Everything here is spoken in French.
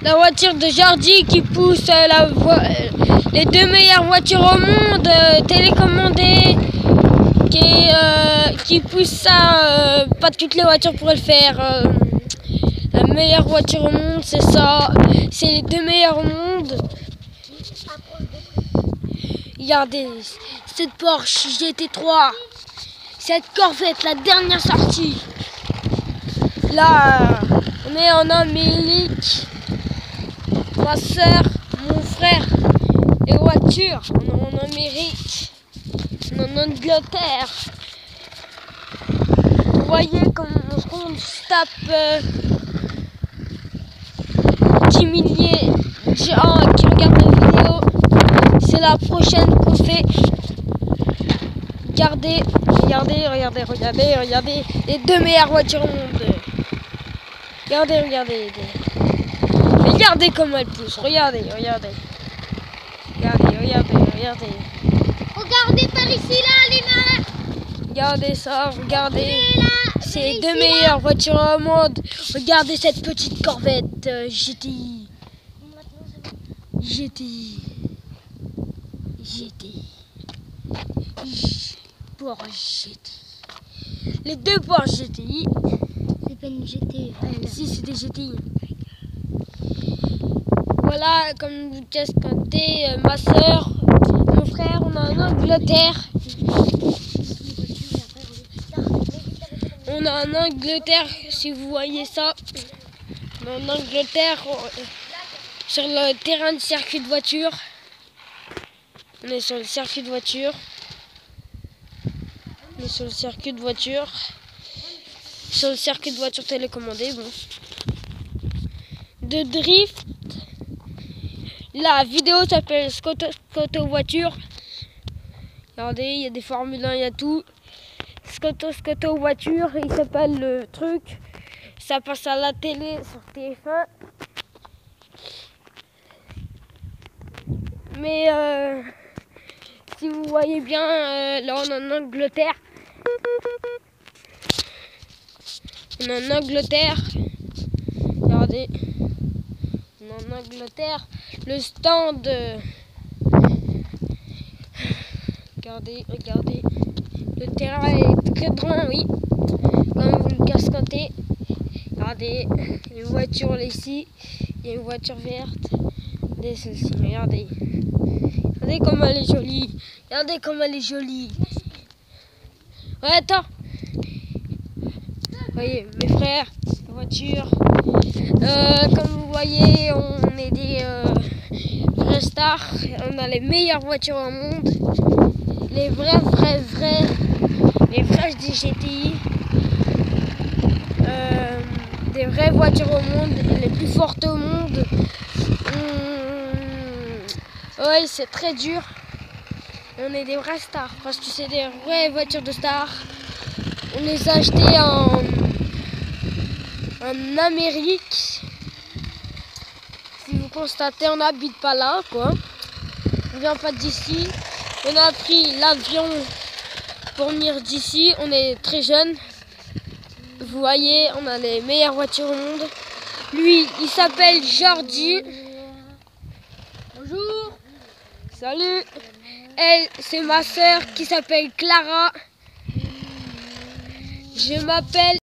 La voiture de Jordi qui pousse les deux meilleures voitures au monde, télécommandées, qui pousse ça. Pas toutes les voitures pourraient le faire. La meilleure voiture au monde, c'est ça. C'est les deux meilleures au monde. Regardez, cette Porsche GT3, cette Corvette, la dernière sortie. Là, on est en Amérique. Ma soeur, mon frère, les voitures, on est en Amérique, on est en Angleterre. Vous voyez comment on se tape 10 milliers de gens qui regardent nos vidéos. C'est la prochaine qu'on fait. Regardez, regardez, regardez, regardez, regardez les deux meilleures voitures au monde. Regardez, regardez. Regardez comment elle pousse. Regardez, regardez. Regardez, regardez, regardez. Regardez par ici là, Léna. Regardez ça, regardez. C'est les deux meilleures voitures au monde. Regardez cette petite Corvette GTI. Porsche GTI. Les deux Porsche GTI. C'est pas une GTI. Si, c'est des GTI. Voilà, comme vous cascotez, ma soeur, mon frère, on est en Angleterre. On est en Angleterre, si vous voyez ça. On est en Angleterre, sur le terrain de circuit de voiture. On est sur le circuit de voiture. On est sur le circuit de voiture. Sur le circuit de voiture télécommandé, bon. De drift. La vidéo s'appelle Scoto Voiture. Regardez, il y a des Formule 1, il y a tout. Scoto Voiture, il s'appelle le truc. Ça passe à la télé sur TF1. Mais si vous voyez bien, là on est en Angleterre. On est en Angleterre. Regardez. On est en Angleterre. Le stand. Regardez, regardez. Le terrain est très grand, oui. Comme vous le cascotez. Regardez. Il y a une voiture ici. Il y a une voiture verte. Regardez celle-ci. Regardez. Regardez comme elle est jolie. Regardez comme elle est jolie. Ouais, attends. Vous voyez, mes frères, la voiture. Comme vous voyez, on est des vrais stars. On a les meilleures voitures au monde. Les vraies des GTI. Des vraies voitures au monde, les plus fortes au monde. Ouais, c'est très dur. On est des vrais stars parce que c'est des vraies voitures de stars. On les a achetées en Amérique. Si vous constatez, on n'habite pas là, quoi. On vient pas d'ici. On a pris l'avion pour venir d'ici. On est très jeunes. Vous voyez, on a les meilleures voitures au monde. Lui, il s'appelle Jordi. Bonjour. Salut. Elle, c'est ma soeur qui s'appelle Clara. Je m'appelle